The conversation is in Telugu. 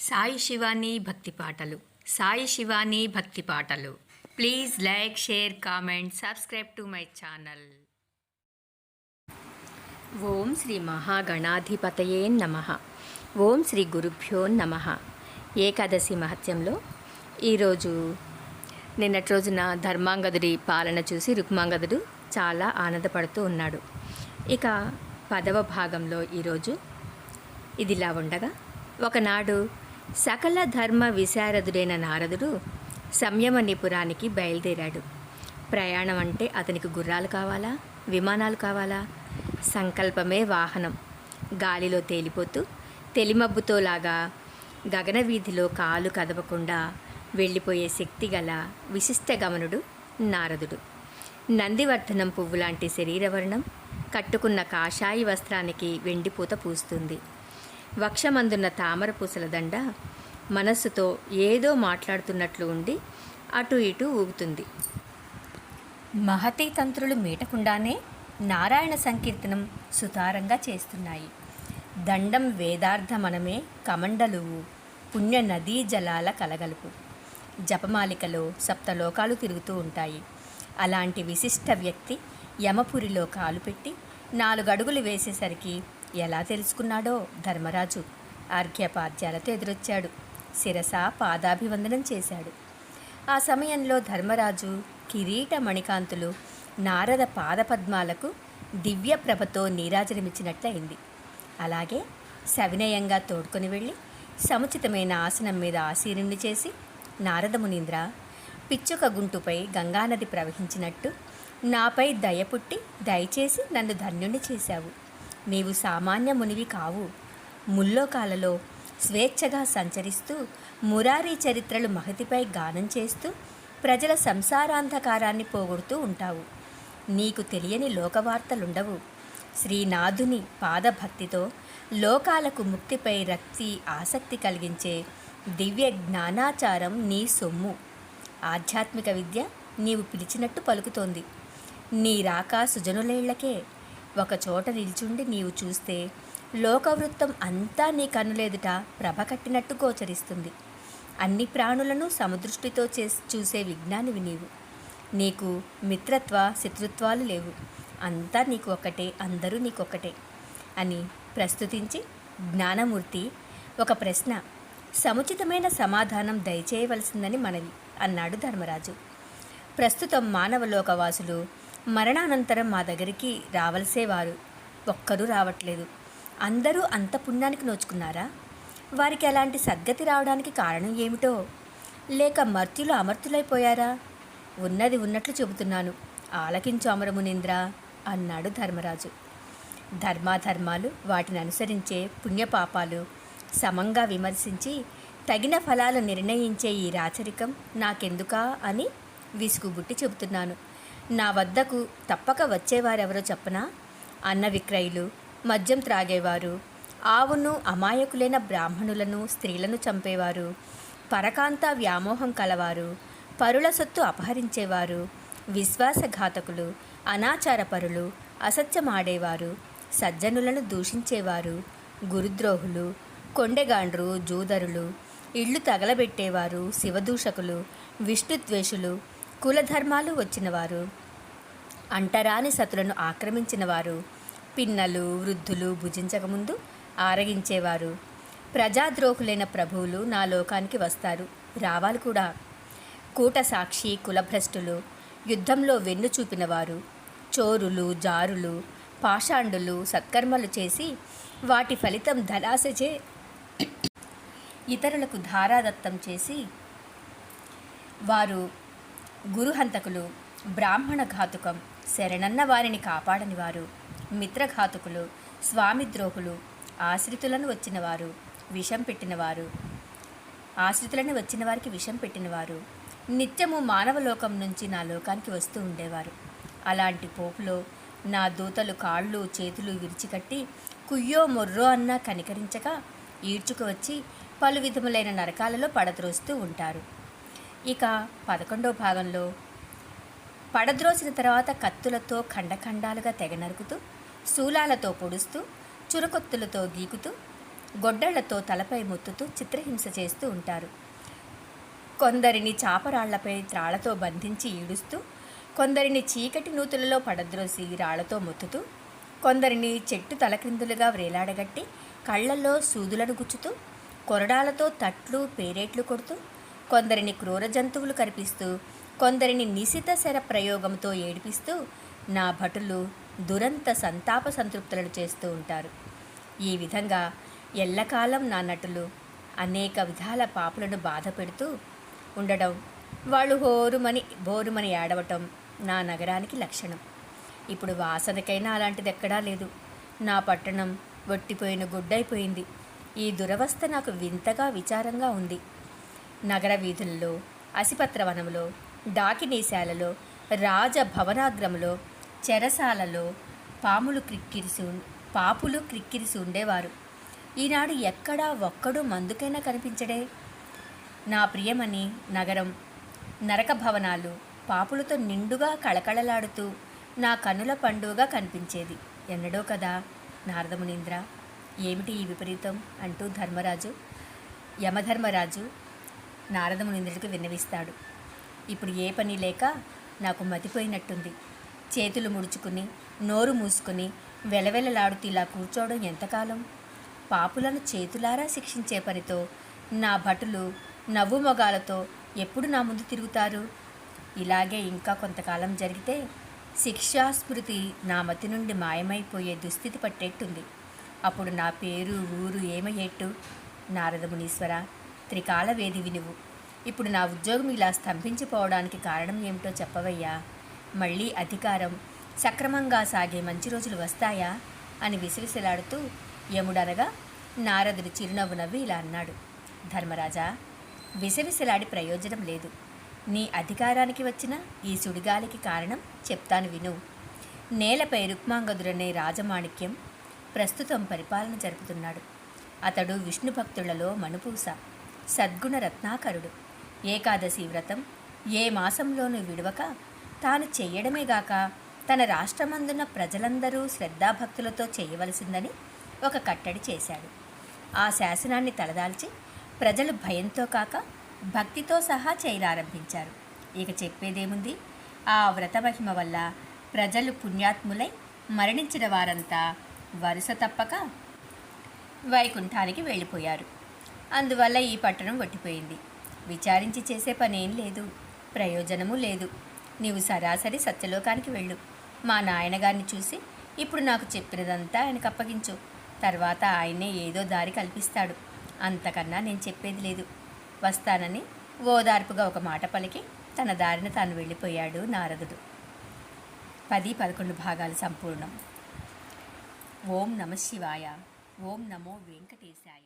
సాయి శివాని భక్తి పాటలు. సాయి శివాని భక్తి పాటలు. Please like, share, comment, subscribe to my channel. Om Shri మహాగణాధిపతయే నమః. ఓం శ్రీ గురుభ్యో నమః. ఏకాదశి మహత్యంలో ఈరోజు నిన్నటి రోజున ధర్మాంగదుడి పాలన చూసి రుక్మాంగదుడు చాలా ఆనందపడుతూ ఉన్నాడు. ఇక 10వ భాగంలో ఈరోజు ఇదిలా ఉండగా, ఒకనాడు సకల ధర్మ విశారదుడైన నారదుడు సంయమనిపురానికి బయలుదేరాడు. ప్రయాణం అంటే అతనికి గుర్రాలు కావాలా, విమానాలు కావాలా? సంకల్పమే వాహనం. గాలిలో తేలిపోతూ తెలిమబ్బుతోలాగా గగన వీధిలో కాలు కదపకుండా వెళ్ళిపోయే శక్తి గల విశిష్ట గమనుడు నారదుడు. నందివర్ధనం పువ్వు లాంటి శరీరవర్ణం, కట్టుకున్న కాషాయి వస్త్రానికి వెండిపూత పూస్తుంది. వక్షమందున్న తామర పూసల దండ మనస్సుతో ఏదో మాట్లాడుతున్నట్లు ఉండి అటు ఇటు ఊగుతుంది. మహతీ తంత్రులు మీటకుండానే నారాయణ సంకీర్తనం సుతారంగా చేస్తున్నాయి. దండం వేదార్థమనమే కమండలువు, పుణ్య నదీ జలాల కలగలుపు. జపమాలికలో సప్తలోకాలు తిరుగుతూ ఉంటాయి. అలాంటి విశిష్ట వ్యక్తి యమపురిలో కాలు పెట్టి 4 అడుగులు వేసేసరికి ఎలా తెలుసుకున్నాడో ధర్మరాజు అర్ఘ్యపాద్యాలతో ఎదురొచ్చాడు. శిరస పాదాభివందనం చేశాడు. ఆ సమయంలో ధర్మరాజు కిరీట మణికాంతులు నారద పాదపద్మాలకు దివ్య ప్రభతో నీరాజనమిచ్చినట్లయింది. అలాగే సవినయంగా తోడ్కొని వెళ్ళి సముచితమైన ఆసనం మీద ఆసీనుణ్ణి చేసి, నారద మునీంద్ర, పిచ్చుక గుంటుపై గంగానది ప్రవహించినట్టు నాపై దయ పుట్టి దయచేసి నన్ను ధన్యుణ్ణి చేశావు. నీవు సామాన్య మునివి కావు. ముల్లోకాలలో స్వేచ్ఛగా సంచరిస్తూ మురారీ చరిత్రలు మహతిపై గానం చేస్తూ ప్రజల సంసారాంధకారాన్ని పోగొడుతూ ఉంటావు. నీకు తెలియని లోకవార్తలుండవు. శ్రీనాథుని పాదభక్తితో లోకాలకు ముక్తిపై ఆసక్తి కలిగించే దివ్య జ్ఞానాచారం నీ సొమ్ము. ఆధ్యాత్మిక విద్య నీవు పిలిచినట్టు పలుకుతోంది. నీ రాక సుజనులేళ్లకే. ఒకచోట నిల్చుండి నీవు చూస్తే లోకవృత్తం అంతా నీ కన్నులెదుట ప్రభ కట్టినట్టు గోచరిస్తుంది. అన్ని ప్రాణులను సమదృష్టితో చూసే విజ్ఞానివి నీవు. నీకు మిత్రత్వ శత్రుత్వాలు లేవు. అంతా నీకు ఒక్కటే, అందరూ నీకొక్కటే అని ప్రస్తుతించి, జ్ఞానమూర్తి, ఒక ప్రశ్న, సముచితమైన సమాధానం దయచేయవలసిందని మనవి అన్నాడు ధర్మరాజు. ప్రస్తుతం మానవలోకవాసులు మరణానంతరం మా దగ్గరికి రావలసేవారు ఒక్కరూ రావట్లేదు. అందరూ అంత పుణ్యానికి నోచుకున్నారా? వారికి అలాంటి సద్గతి రావడానికి కారణం ఏమిటో? లేక మర్త్యులు అమర్త్యులైపోయారా? ఉన్నది ఉన్నట్లు చెబుతున్నాను, ఆలకించు అమరమునింద్ర అన్నాడు ధర్మరాజు. ధర్మాధర్మాలు, వాటిని అనుసరించే పుణ్యపాపాలు సమంగా విమర్శించి తగిన ఫలాలు నిర్ణయించే ఈ రాచరికం నాకెందుకా అని విసుగుబుట్టి చెబుతున్నాను. నా వద్దకు తప్పక వచ్చేవారెవరో చెప్పనా? అన్న విక్రయులు, మద్యం త్రాగేవారు, ఆవును అమాయకులైన బ్రాహ్మణులను స్త్రీలను చంపేవారు, పరకాంత వ్యామోహం కలవారు, పరుల సొత్తు అపహరించేవారు, విశ్వాసఘాతకులు, అనాచారపరులు, అసత్యమాడేవారు, సజ్జనులను దూషించేవారు, గురుద్రోహులు, కొండెగాండ్రు, జూదరులు, ఇళ్ళు తగలబెట్టేవారు, శివదూషకులు, విష్ణుద్వేషులు, కులధర్మాలు వచ్చినవారు, అంటరాని సతులను ఆక్రమించినవారు, పిన్నలు వృద్ధులు భుజించకముందు ఆరగించేవారు, ప్రజాద్రోహులైన ప్రభువులు నా లోకానికి వస్తారు, రావాలి కూడా. కూట సాక్షి కులభ్రష్టులు, యుద్ధంలో వెన్ను చూపినవారు, చోరులు, జారులు, పాషాండులు, సత్కర్మలు చేసి వాటి ఫలితం ధనాశచే ఇతరులకు ధారాదత్తం చేసి వారు గురుహంతకులు, బ్రాహ్మణ ఘాతుకం, శరణన్న వారిని కాపాడని వారు, మిత్రఘాతుకులు, స్వామిద్రోహులు, ఆశ్రితులను వచ్చిన వారికి విషం పెట్టినవారు నిత్యము మానవలోకం నుంచి నా లోకానికి వస్తూ ఉండేవారు. అలాంటి పోపులో నా దూతలు కాళ్ళు చేతులు విరిచికట్టి కుయ్యో మొర్రో అన్నా కనికరించక ఈడ్చుకు వచ్చి పలు విధములైన నరకాలలో పడద్రోస్తూ ఉంటారు. ఇక 11వ భాగంలో పడద్రోసిన తర్వాత కత్తులతో ఖండఖండాలుగా తెగ నరుకుతూ, శూలాలతో పొడుస్తూ, చురకొత్తులతో గీకుతూ గొడ్డళ్లతో తలపై మొత్తుతూ చిత్రహింస చేస్తూ ఉంటారు. కొందరిని చాపరాళ్లపై త్రాళ్లతో బంధించి ఈడుస్తూ, కొందరిని చీకటి నూతులలో పడద్రోసి రాళ్లతో మొత్తుతూ, కొందరిని చెట్టు తలక్రిందులుగా వ్రేలాడగట్టి కళ్లల్లో సూదులను గుచ్చుతూ, కొరడాలతో తట్లు పేరేట్లు కొడుతూ, కొందరిని క్రూర జంతువులు కనిపిస్తూ, కొందరిని నిశిత శర ప్రయోగంతో ఏడిపిస్తూ నా భటులు దురంత సంతాప సంతృప్తులను చేస్తూ ఉంటారు. ఈ విధంగా ఎల్లకాలం నా నటులు అనేక విధాల పాపులను బాధ పెడుతూ ఉండడం, వాళ్ళు బోరుమని ఏడవటం నా నగరానికి లక్షణం. ఇప్పుడు వాసనకైనా అలాంటిది ఎక్కడా లేదు. నా పట్టణం వట్టిపోయిన గుడ్డైపోయింది. ఈ దురవస్థ నాకు వింతగా విచారంగా ఉంది. నగర వీధుల్లో, అసిపత్రవనంలో, డాకినీశాలలో, రాజభవనాగ్రములో, చెరసాలలో పాపులు క్రిక్కిరిసి ఉండేవారు. ఈనాడు ఎక్కడా ఒక్కడూ మందుకైనా కనిపించడే. నా ప్రియమని నగరం, నరక భవనాలు పాపులతో నిండుగా కళకళలాడుతూ నా కన్నుల పండుగగా కనిపించేది ఎన్నడో కదా నారదమునీంద్ర. ఏమిటి ఈ విపరీతం అంటూ యమధర్మరాజు నారదమునీంద్రుడికి విన్నవిస్తాడు. ఇప్పుడు ఏ పని లేక నాకు మతిపోయినట్టుంది. చేతులు ముడుచుకుని నోరు మూసుకుని వెలవెలలాడుతూ ఇలా కూర్చోవడం ఎంతకాలం? పాపులను చేతులారా శిక్షించే పనితో నా భటులు నవ్వు మొగాలతో ఎప్పుడు నా ముందు తిరుగుతారు? ఇలాగే ఇంకా కొంతకాలం జరిగితే శిక్షాస్మృతి నా మతి నుండి మాయమైపోయే దుస్థితి పట్టేట్టుంది. అప్పుడు నా పేరు ఊరు ఏమయ్యేట్టు? నారదమునీశ్వర, త్రికాల వేదివి నువ్వు. ఇప్పుడు నా ఉద్యోగం ఇలా స్తంభించిపోవడానికి కారణం ఏమిటో చెప్పవయ్యా. మళ్ళీ అధికారం సక్రమంగా సాగే మంచి రోజులు వస్తాయా అని విసివిసిలాడుతూ యముడనగా నారదుడు చిరునవ్వు నవ్వి ఇలా అన్నాడు. ధర్మరాజా, విసవిసలాడి ప్రయోజనం లేదు. నీ అధికారానికి వచ్చిన ఈ సుడిగాలికి కారణం చెప్తాను విను. నేలపై రుక్మాంగదుడనే రాజమాణిక్యం ప్రస్తుతం పరిపాలన జరుపుతున్నాడు. అతడు విష్ణు భక్తులలో మణుపూస, సద్గుణ రత్నాకరుడు. ఏకాదశి వ్రతం ఏ మాసంలోనూ విడవక తాను చెయ్యడమే గాక తన రాష్ట్రమందున్న ప్రజలందరూ శ్రద్ధాభక్తులతో చేయవలసిందని ఒక కట్టడి చేశాడు. ఆ శాసనాన్ని తలదాల్చి ప్రజలు భయంతో కాక భక్తితో సహా చేయలారంభించారు. ఇక చెప్పేదేముంది? ఆ వ్రతమహిమ వల్ల ప్రజలు పుణ్యాత్ములై మరణించిన వారంతా వరుస తప్పక వైకుంఠానికి వెళ్ళిపోయారు. అందువల్ల ఈ పట్టణం వట్టిపోయింది. విచారించి చేసే పనేం లేదు, ప్రయోజనము లేదు. నీవు సరాసరి సత్యలోకానికి వెళ్ళు. మా నాయనగారిని చూసి ఇప్పుడు నాకు చెప్పినదంతా ఆయనకు అప్పగించు. తర్వాత ఆయనే ఏదో దారి కల్పిస్తాడు. అంతకన్నా నేను చెప్పేది లేదు. వస్తానని ఓదార్పుగా ఒక మాట పలికి తన దారిన తాను వెళ్ళిపోయాడు నారదుడు. 10-11 భాగాలు సంపూర్ణం. ఓం నమ శివాయ. ఓం నమో వెంకటేశాయ.